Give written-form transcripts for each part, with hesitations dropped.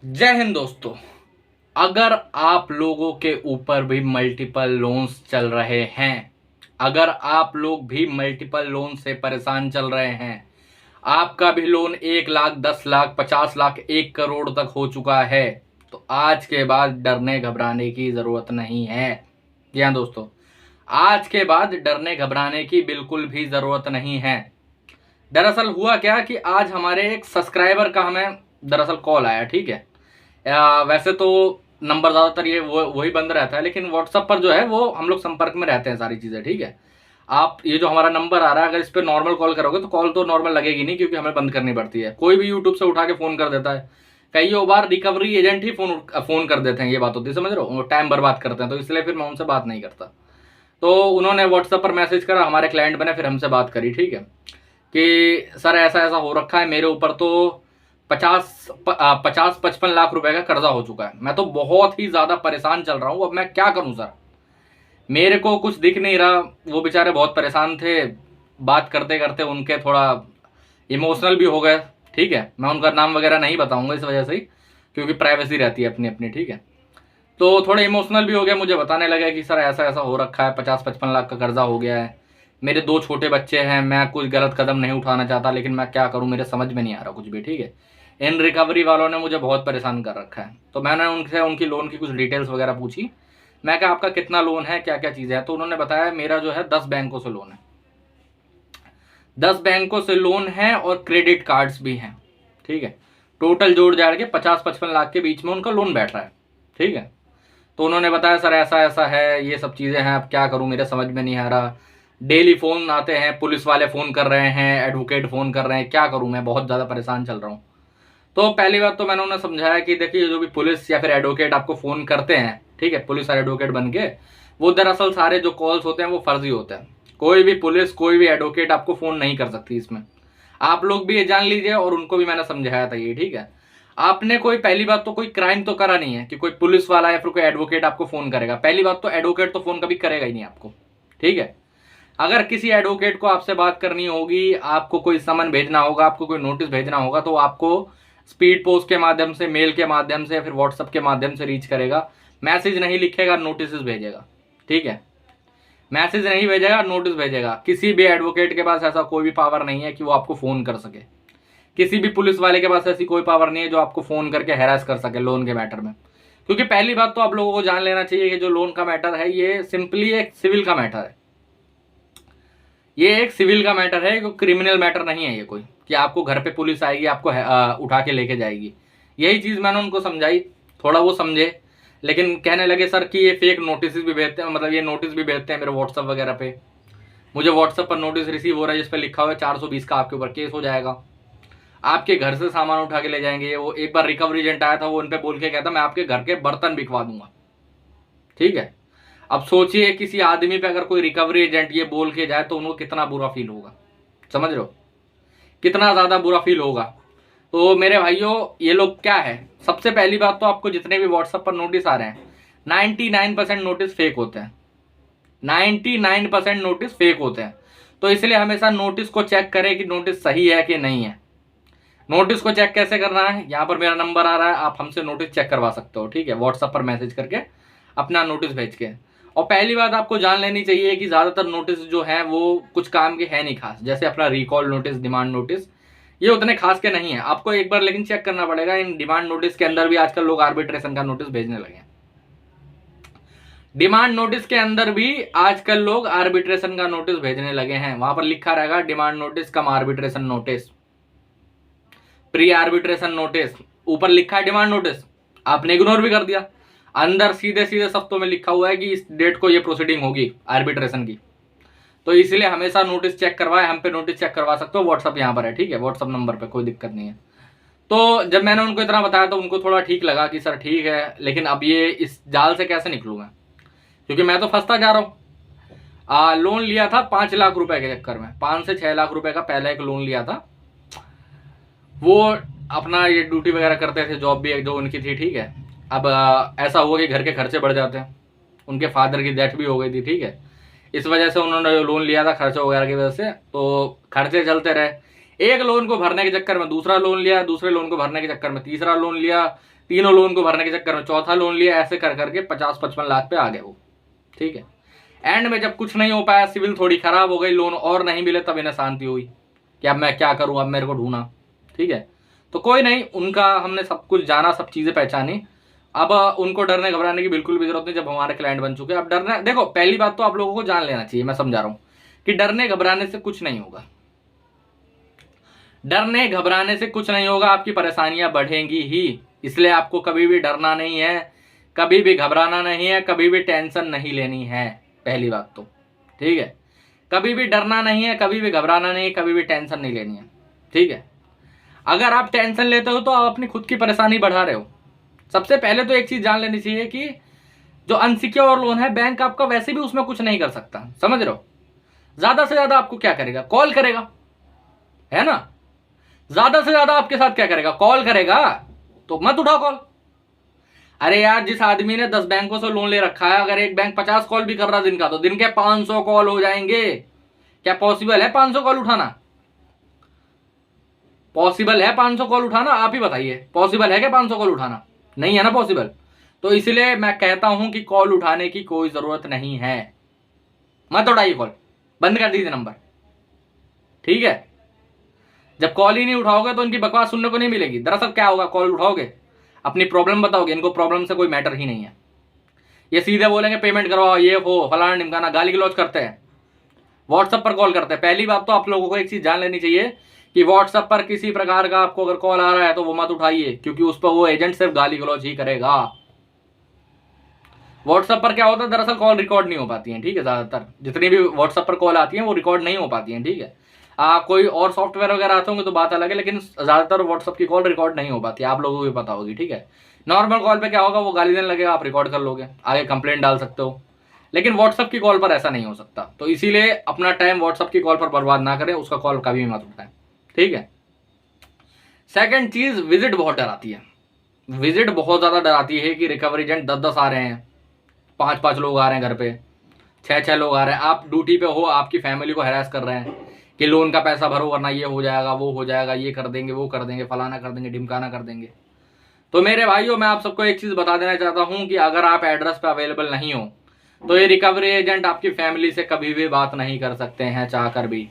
जय हिंद दोस्तों। अगर आप लोगों के ऊपर भी मल्टीपल लोन्स चल रहे हैं, अगर आप लोग भी मल्टीपल लोन से परेशान चल रहे हैं, आपका भी लोन 1 लाख, 10 लाख, 50 लाख, 1 करोड़ तक हो चुका है, तो आज के बाद डरने घबराने की ज़रूरत नहीं है। जी हाँ दोस्तों, आज के बाद डरने घबराने की बिल्कुल भी ज़रूरत नहीं है। दरअसल हुआ क्या कि आज हमारे एक सब्सक्राइबर का हमें दरअसल कॉल आया। ठीक है, वैसे तो नंबर ज़्यादातर ये वही बंद रहता है, लेकिन व्हाट्सअप पर जो है वो हम लोग संपर्क में रहते हैं सारी चीज़ें। ठीक है, आप ये जो हमारा नंबर आ रहा है, अगर इस पर नॉर्मल कॉल करोगे तो कॉल तो नॉर्मल लगेगी नहीं, क्योंकि हमें बंद करनी पड़ती है। कोई भी यूट्यूब से उठा के फ़ोन कर देता है, कई बार रिकवरी एजेंट ही फ़ोन कर देते हैं। ये बात होती है, समझ रहे हो, टाइम बर्बाद करते हैं, तो इसलिए फिर मैं उनसे बात नहीं करता। तो उन्होंने व्हाट्सएप पर मैसेज करा, हमारे क्लाइंट बने, फिर हमसे बात करी। ठीक है, कि सर ऐसा ऐसा हो रखा है, मेरे ऊपर तो 50-55 लाख रुपए का कर्जा हो चुका है, मैं तो बहुत ही ज़्यादा परेशान चल रहा हूँ, अब मैं क्या करूँ सर, मेरे को कुछ दिख नहीं रहा। वो बेचारे बहुत परेशान थे, बात करते करते उनके थोड़ा इमोशनल भी हो गए। ठीक है, मैं उनका नाम वगैरह नहीं बताऊंगा इस वजह से ही, क्योंकि प्राइवेसी रहती है अपनी अपनी। ठीक है, तो थोड़े इमोशनल भी हो गया, मुझे बताने लगा कि सर ऐसा ऐसा हो रखा है, 50-55 लाख का कर्जा हो गया है, मेरे 2 छोटे बच्चे हैं, मैं कुछ गलत कदम नहीं उठाना चाहता, लेकिन मैं क्या करूं, मेरे समझ में नहीं आ रहा कुछ भी। ठीक है, इन रिकवरी वालों ने मुझे बहुत परेशान कर रखा है। तो मैंने उनसे उनकी लोन की कुछ डिटेल्स वगैरह पूछी। मैं क्या, आपका कितना लोन है, क्या क्या चीज़ें हैं, तो उन्होंने बताया मेरा जो है 10 बैंकों से लोन है, 10 बैंकों से लोन है और क्रेडिट कार्ड्स भी हैं। ठीक है, टोटल जोड़ जाड़ के 50-55 लाख के बीच में उनका लोन बैठ रहा है। ठीक है, तो उन्होंने बताया सर ऐसा ऐसा है, ये सब चीज़ें हैं, अब क्या करूं, मेरे समझ में नहीं आ रहा, डेली फ़ोन आते हैं, पुलिस वाले फ़ोन कर रहे हैं, एडवोकेट फ़ोन कर रहे हैं, क्या करूं, मैं बहुत ज़्यादा परेशान चल रहा हूं। तो पहली बात तो मैंने उन्हें समझाया कि देखिए, जो भी पुलिस या फिर एडवोकेट आपको फ़ोन करते हैं, ठीक है, पुलिस और एडवोकेट बन के, वो दरअसल सारे जो कॉल्स होते हैं वो फर्जी होते हैं। कोई भी पुलिस, कोई भी एडवोकेट आपको फ़ोन नहीं कर सकती इसमें, आप लोग भी ये जान लीजिए, और उनको भी मैंने समझाया था ये। ठीक है, आपने कोई, पहली बात तो कोई क्राइम तो करा नहीं है कि कोई पुलिस वाला या फिर कोई एडवोकेट आपको फोन करेगा। पहली बात तो एडवोकेट तो फोन कभी करेगा ही नहीं आपको। ठीक है, अगर किसी एडवोकेट को आपसे बात करनी होगी, आपको कोई समन भेजना होगा, आपको कोई नोटिस भेजना होगा, तो आपको स्पीड पोस्ट के माध्यम से, मेल के माध्यम से या फिर व्हाट्सएप के माध्यम से रीच करेगा। मैसेज नहीं लिखेगा, नोटिस भेजेगा। ठीक है, मैसेज नहीं भेजेगा, नोटिस भेजेगा। किसी भी एडवोकेट के पास ऐसा कोई भी पावर नहीं है कि वो आपको फोन कर सके। किसी भी पुलिस वाले के पास ऐसी कोई पावर नहीं है जो आपको फोन करके हैरास कर सके लोन के मैटर में। क्योंकि पहली बात तो आप लोगों को जान लेना चाहिए कि जो लोन का मैटर है, ये सिंपली एक सिविल का मैटर है। ये एक सिविल का मैटर है, कोई क्रिमिनल मैटर नहीं है ये कोई, कि आपको घर पे पुलिस आएगी, आपको उठा के लेके जाएगी। यही चीज़ मैंने उनको समझाई, थोड़ा वो समझे, लेकिन कहने लगे सर कि ये फेक नोटिस भी भेजते हैं, मतलब ये नोटिस भी भेजते हैं मेरे व्हाट्सअप वगैरह पे। मुझे व्हाट्सअप पर नोटिस रिसीव हो रहा है जिस पर लिखा हुआ है 420 का आपके ऊपर केस हो जाएगा, आपके घर से सामान उठा के ले जाएंगे। वो एक बार रिकवरी एजेंट आया था, वो उन पे बोल के कहता मैं आपके घर के बर्तन बिकवा दूंगा। ठीक है, अब सोचिए किसी आदमी पे अगर कोई रिकवरी एजेंट ये बोल के जाए तो उनको कितना बुरा फील होगा, समझ रहे हो, कितना ज्यादा बुरा फील होगा। तो मेरे भाइयों, ये लोग क्या है, सबसे पहली बात तो आपको जितने भी व्हाट्सएप पर नोटिस आ रहे हैं, 99% नोटिस फेक होते हैं। 99% नोटिस फेक होते हैं। तो इसलिए हमेशा नोटिस को चेक करें कि नोटिस सही है कि नहीं है। नोटिस को चेक कैसे करना है, यहाँ पर मेरा नंबर आ रहा है, आप हमसे नोटिस चेक करवा सकते हो। ठीक है, व्हाट्सएप पर मैसेज करके अपना नोटिस भेज के। और पहली बात आपको जान लेनी चाहिए कि ज़्यादातर नोटिस जो है वो कुछ काम के है नहीं खास, जैसे अपना रिकॉल नोटिस, डिमांड नोटिस, ये उतने खास के नहीं है। आपको एक बार लेकिन चेक करना पड़ेगा, इन डिमांड नोटिस के अंदर भी आजकल लोग आर्बिट्रेशन का नोटिस भेजने लगे हैं। डिमांड नोटिस के अंदर भी आजकल लोग आर्बिट्रेशन का नोटिस भेजने लगे हैं। वहां पर लिखा रहेगा demand notice cum arbitration notice, pre arbitration notice, ऊपर लिखा है डिमांड नोटिस, आपने इग्नोर भी कर दिया। अंदर सीधे सीधे शब्दों में लिखा हुआ है कि इस डेट को ये प्रोसीडिंग होगी आर्बिट्रेशन की। तो इसलिए हमेशा नोटिस चेक करवाए, हम पे नोटिस चेक करवा सकते हो, व्हाट्सअप यहाँ पर है। ठीक है, व्हाट्सअप नंबर पे कोई दिक्कत नहीं है। तो जब मैंने उनको इतना बताया तो उनको थोड़ा ठीक लगा कि सर ठीक है, लेकिन अब ये इस जाल से कैसे निकलूँ मैं, क्योंकि मैं तो फंसता जा रहा हूँ। लोन लिया था 5 लाख रुपए के चक्कर में, 5 से 6 लाख रुपए का पहले एक लोन लिया था। वो अपना ये ड्यूटी वगैरह करते थे, जॉब भी एक जो उनकी थी। ठीक है, अब ऐसा हुआ कि घर के खर्चे बढ़ जाते हैं, उनके फादर की डेथ भी हो गई थी। ठीक है, इस वजह से उन्होंने लोन लिया था खर्चे वगैरह की वजह से, तो खर्चे चलते रहे। एक लोन को भरने के चक्कर में दूसरा लोन लिया, दूसरे लोन को भरने के चक्कर में तीसरा लोन लिया, तीनों लोन को भरने के चक्कर में चौथा लोन लिया, ऐसे कर करके 50-55 लाख पे आ गए वो। ठीक है, एंड में जब कुछ नहीं हो पाया, सिविल थोड़ी खराब हो गई, लोन और नहीं मिले, तब इन्हें शांति हुई कि अब मैं क्या करूं, अब मेरे को ढूंढना। ठीक है, तो कोई नहीं, उनका हमने सब कुछ जाना, सब चीजें पहचानी। अब उनको डरने घबराने की बिल्कुल भी जरूरत नहीं जब हमारे क्लाइंट बन चुके हैं। अब डरना, देखो पहली बात तो आप लोगों को जान लेना चाहिए, मैं समझा रहा हूं कि डरने घबराने से कुछ नहीं होगा। डरने घबराने से कुछ नहीं होगा, आपकी परेशानियां बढ़ेंगी ही। इसलिए आपको कभी भी डरना नहीं है, कभी भी घबराना नहीं है, कभी भी टेंशन नहीं लेनी है, पहली बात तो। ठीक है, कभी भी डरना नहीं है, कभी भी घबराना नहीं है, कभी भी टेंशन नहीं लेनी है। ठीक है, अगर आप टेंशन लेते हो तो आप अपनी खुद की परेशानी बढ़ा रहे हो। सबसे पहले तो एक चीज जान लेनी चाहिए कि जो अनसिक्योर लोन है, बैंक आपका वैसे भी उसमें कुछ नहीं कर सकता, समझ रहे हो। ज्यादा से ज्यादा आपको क्या करेगा, कॉल करेगा, है ना। ज्यादा से ज्यादा आपके साथ क्या करेगा, कॉल करेगा, तो मत उठाओ कॉल। अरे यार, जिस आदमी ने 10 बैंकों से लोन ले रखा है, अगर एक बैंक 50 कॉल भी कर रहा है दिन का, तो दिन के 500 कॉल हो जाएंगे। क्या पॉसिबल है 500 कॉल उठाना? पॉसिबल है 500 कॉल उठाना? आप ही बताइए, पॉसिबल है क्या 500 कॉल उठाना? नहीं है ना पॉसिबल। तो इसलिए मैं कहता हूं कि कॉल उठाने की कोई जरूरत नहीं है, मत उठाइए कॉल, बंद कर दीजिए नंबर। ठीक है, जब कॉल ही नहीं उठाओगे तो इनकी बकवास सुनने को नहीं मिलेगी। दरअसल क्या होगा, कॉल उठाओगे, अपनी प्रॉब्लम बताओगे, इनको प्रॉब्लम से कोई मैटर ही नहीं है। ये सीधे बोलेंगे पेमेंट करवाओ, ये हो फलाना ढिमकाना, गाली गलौज करते हैं, व्हाट्सएप पर कॉल करते हैं। पहली बात तो आप लोगों को एक चीज जान लेनी चाहिए कि व्हाट्सएप पर किसी प्रकार का आपको अगर कॉल आ रहा है तो वो मत उठाइए, क्योंकि उस पर वो एजेंट सिर्फ गाली गलौज ही करेगा। व्हाट्सएप पर क्या होता है, दरअसल कॉल रिकॉर्ड नहीं हो पाती है। ठीक है, ज्यादातर जितनी भी व्हाट्सएप पर कॉल आती है वो रिकॉर्ड नहीं हो पाती है। ठीक है, कोई और सॉफ्टवेयर वगैरह आते होंगे तो बात अलग है, लेकिन ज्यादातर व्हाट्सएप की कॉल रिकॉर्ड नहीं हो पाती है, आप लोगों को भी पता होगी। ठीक है, नॉर्मल कॉल पे क्या होगा, वो गाली देने लगेगा, आप रिकॉर्ड कर लोगे, आगे कंप्लेंट डाल सकते हो, लेकिन व्हाट्सएप की कॉल पर ऐसा नहीं हो सकता। तो इसीलिए अपना टाइम व्हाट्सएप की कॉल पर बर्बाद ना करें, उसका कॉल कभी भी मत उठाएं। ठीक है, सेकंड चीज, विजिट बहुत डराती है। विजिट बहुत ज्यादा डराती है कि रिकवरी एजेंट 10-10 आ रहे हैं, 5-5 लोग आ रहे हैं घर पे, 6-6 लोग आ रहे हैं, आप ड्यूटी पे हो, आपकी फैमिली को हैरास कर रहे हैं कि लोन का पैसा भरो वरना ये हो जाएगा, वो हो जाएगा, ये कर देंगे, वो कर देंगे, फलाना कर देंगे, ढिमकाना कर देंगे। तो मेरे भाइयों, मैं आप सबको एक चीज बता देना चाहता हूं कि अगर आप एड्रेस पे अवेलेबल नहीं हो तो ये रिकवरी एजेंट आपकी फैमिली से कभी भी बात नहीं कर सकते हैं, चाहकर भी।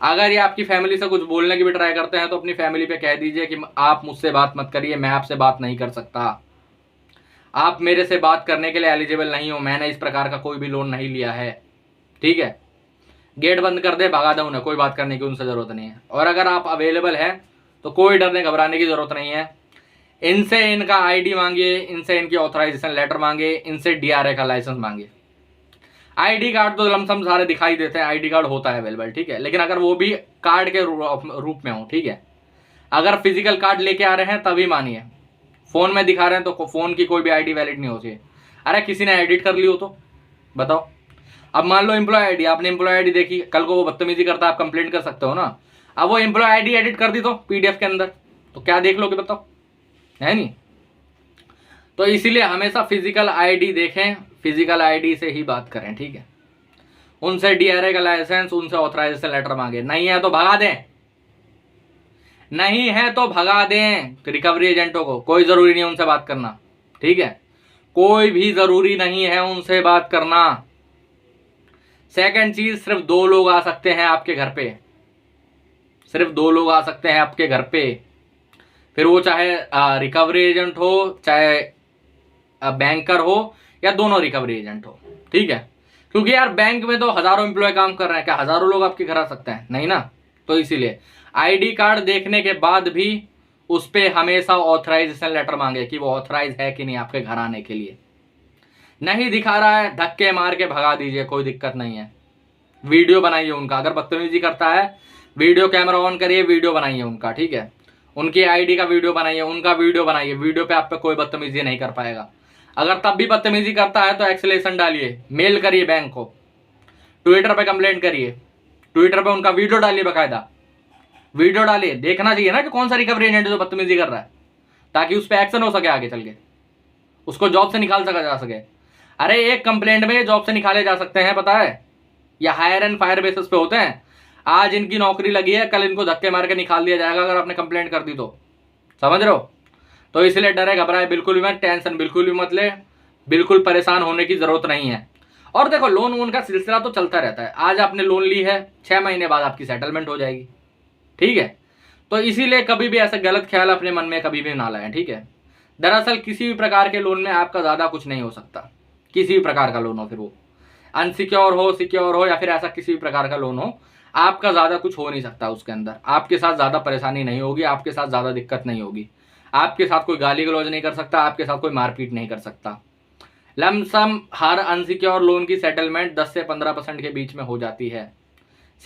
अगर ये आपकी फैमिली से कुछ बोलने की भी ट्राई करते हैं तो अपनी फैमिली पे कह दीजिए कि आप मुझसे बात मत करिए, मैं आपसे बात नहीं कर सकता, आप मेरे से बात करने के लिए एलिजिबल नहीं हो, मैंने इस प्रकार का कोई भी लोन नहीं लिया है। ठीक है, गेट बंद कर दे, भगा दे उन्हें, कोई बात करने की उनसे जरूरत नहीं है। और अगर आप अवेलेबल है तो कोई डरने घबराने की जरूरत नहीं है। इनसे इनका आईडी मांगिए, इनसे इनकी ऑथराइजेशन लेटर मांगे, इनसे डीआरए का लाइसेंस मांगे। आईडी कार्ड तो लमसम सारे दिखाई देते हैं, आईडी कार्ड होता है अवेलेबल। ठीक है, लेकिन अगर वो भी कार्ड के रूप में हो, ठीक है, अगर फिजिकल कार्ड लेके आ रहे हैं तभी मानिए। फोन में दिखा रहे हैं तो फोन की कोई भी आईडी वैलिड नहीं होती है। अरे किसी ने एडिट कर ली हो तो बताओ। अब मान लो एम्प्लॉय आईडी, आपने एम्प्लॉय आईडी देखी, कल को वो बदतमीजी करता है, आप कंप्लेंट कर सकते हो ना। अब वो एम्प्लॉय आईडी एडिट कर दी तो पीडीएफ के अंदर, तो क्या देख लोगे बताओ, है नहीं। तो इसीलिए हमेशा फिजिकल आईडी देखें, फिजिकल आईडी से ही बात करें। ठीक है, उनसे डीआरए का लाइसेंस, उनसे ऑथराइजेशन लेटर मांगे। नहीं है तो भगा दें, नहीं है तो भगा दें। रिकवरी एजेंटों को कोई जरूरी नहीं है उनसे बात करना। ठीक है, कोई भी जरूरी नहीं है उनसे बात करना। सेकंड चीज, सिर्फ 2 लोग आ सकते हैं आपके घर पे, सिर्फ 2 लोग आ सकते हैं आपके घर पे। फिर वो चाहे रिकवरी एजेंट हो, चाहे बैंकर हो, या दोनों रिकवरी एजेंट हो। ठीक है, क्योंकि यार बैंक में तो हजारों एम्प्लॉय काम कर रहे हैं, क्या हजारों लोग आपके घर आ सकते हैं? नहीं ना। तो इसीलिए आईडी कार्ड देखने के बाद भी उस पे हमेशा ऑथराइजेशन लेटर मांगे कि वो ऑथराइज है कि नहीं आपके घर आने के लिए। नहीं दिखा रहा है, धक्के मार के भगा दीजिए, कोई दिक्कत नहीं है। वीडियो बनाइए उनका, अगर बदतमीजी करता है वीडियो कैमरा ऑन करिए, वीडियो बनाइए उनका। ठीक है, उनकी आईडी का वीडियो बनाइए, उनका वीडियो बनाइए। वीडियो पे आप पे कोई बदतमीजी नहीं कर पाएगा। अगर तब भी बदतमीजी करता है तो एक्सेलेशन डालिए, मेल करिए बैंक को, ट्विटर पे कंप्लेंट करिए, ट्विटर पे उनका वीडियो डालिए, बकायदा वीडियो डालिए। देखना चाहिए ना कि कौन सा रिकवरी एजेंट जो बदतमीजी कर रहा है, ताकि उस पर एक्शन हो सके आगे चल के, उसको जॉब से निकाल सका जा सके। अरे एक कंप्लेंट में जॉब से निकाले जा सकते हैं, पता है, या हायर एंड फायर बेसिस पे होते हैं। आज इनकी नौकरी लगी है, कल इनको धक्के मार के निकाल दिया जाएगा अगर आपने कंप्लेंट कर दी तो, समझ रहे हो। तो इसलिए डरे घबराए बिल्कुल भी मत, टेंशन बिल्कुल भी मत ले, बिल्कुल परेशान होने की जरूरत नहीं है। और देखो लोन वोन का सिलसिला तो चलता रहता है, आज आपने लोन ली है 6 महीने बाद आपकी सेटलमेंट हो जाएगी, ठीक है। तो इसीलिए कभी भी ऐसा गलत ख्याल अपने मन में कभी भी ना लाएं, ठीक है। दरअसल किसी भी प्रकार के लोन में आपका ज़्यादा कुछ नहीं हो सकता, किसी भी प्रकार का लोन हो, फिर वो अनसिक्योर हो, सिक्योर हो, या फिर ऐसा किसी भी प्रकार का लोन हो, आपका ज़्यादा कुछ हो नहीं सकता उसके अंदर। आपके साथ ज़्यादा परेशानी नहीं होगी, आपके साथ ज़्यादा दिक्कत नहीं होगी, आपके साथ कोई गाली गलौज नहीं कर सकता, आपके साथ कोई मारपीट नहीं कर सकता। लमसम हर अनसिक्योर लोन की सेटलमेंट 10 से 15% के बीच में हो जाती है।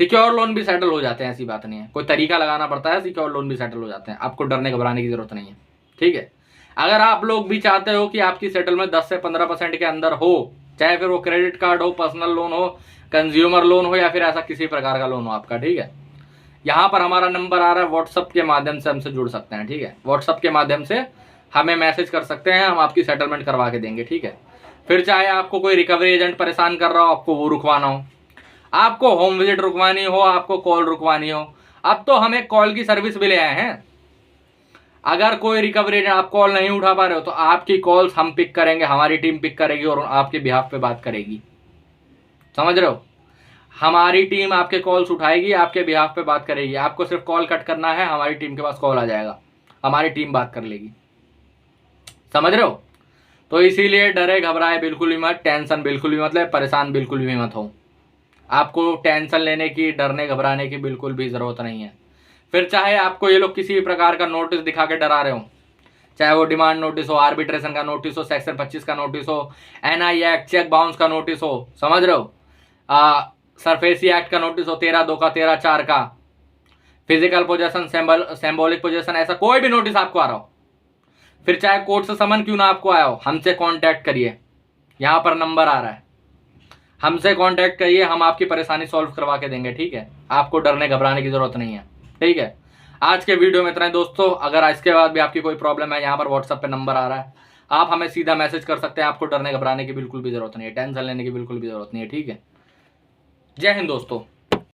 सिक्योर लोन भी सेटल हो जाते हैं, ऐसी बात नहीं है, कोई तरीका लगाना पड़ता है, सिक्योर लोन भी सेटल हो जाते हैं, आपको डरने घबराने की जरूरत नहीं है, ठीक है। अगर आप लोग भी चाहते हो कि आपकी सेटलमेंट 10 से 15% के अंदर हो, चाहे फिर वो क्रेडिट कार्ड हो, पर्सनल लोन हो, कंज्यूमर लोन हो, या फिर ऐसा किसी प्रकार का लोन हो आपका, ठीक है, यहाँ पर हमारा नंबर आ रहा है, व्हाट्सअप के माध्यम से हमसे जुड़ सकते हैं, ठीक है। व्हाट्सअप के माध्यम से हमें मैसेज कर सकते हैं, हम आपकी सेटलमेंट करवा के देंगे, ठीक है। फिर चाहे आपको कोई रिकवरी एजेंट परेशान कर रहा हो, आपको वो रुकवाना हो, आपको होम विजिट रुकवानी हो, आपको कॉल रुकवानी हो, अब तो हमें कॉल की सर्विस भी ले आए हैं। अगर कोई रिकवरी एजेंट आप कॉल नहीं उठा पा रहे हो तो आपकी कॉल्स हम पिक करेंगे, हमारी टीम पिक करेगी और आपके बिहाफ पे बात करेगी, समझ रहे हो। हमारी टीम आपके कॉल्स उठाएगी, आपके बिहाफ पे बात करेगी, आपको सिर्फ कॉल कट करना है, हमारी टीम के पास कॉल आ जाएगा, हमारी टीम बात कर लेगी, समझ रहे हो। तो इसीलिए डरे घबराए बिल्कुल भी मत, टेंशन बिल्कुल भी मत ले, परेशान बिल्कुल भी मत हो। आपको टेंशन लेने की, डरने घबराने की बिल्कुल भी जरूरत नहीं है। फिर चाहे आपको ये लोग किसी भी प्रकार का नोटिस दिखा के डरा रहे हो, चाहे वो डिमांड नोटिस हो, आर्बिट्रेशन का नोटिस हो, सेक्शन 25 का नोटिस हो, NI एक्ट, चेक बाउंस का नोटिस हो, समझ रहे हो, सरफेसी एक्ट का नोटिस हो, 13(2) का, 13(4) का, फिजिकल पोजेशन, सिंबॉलिक पोजेशन, ऐसा कोई भी नोटिस आपको आ रहा हो, फिर चाहे कोर्ट से समन क्यों ना आपको आया हो, हमसे कांटेक्ट करिए, यहाँ पर नंबर आ रहा है, हमसे कांटेक्ट करिए, हम आपकी परेशानी सॉल्व करवा के देंगे, ठीक है। आपको डरने घबराने की जरूरत नहीं है, ठीक है। आज के वीडियो में इतना ही दोस्तों। अगर इसके बाद भी आपकी कोई प्रॉब्लम है, यहाँ पर व्हाट्सएप पे नंबर आ रहा है, आप हमें सीधा मैसेज कर सकते हैं। आपको डरने घबराने की बिल्कुल भी जरूरत नहीं है, टेंशन लेने की बिल्कुल भी जरूरत नहीं है, ठीक है। जय हिंद दोस्तों।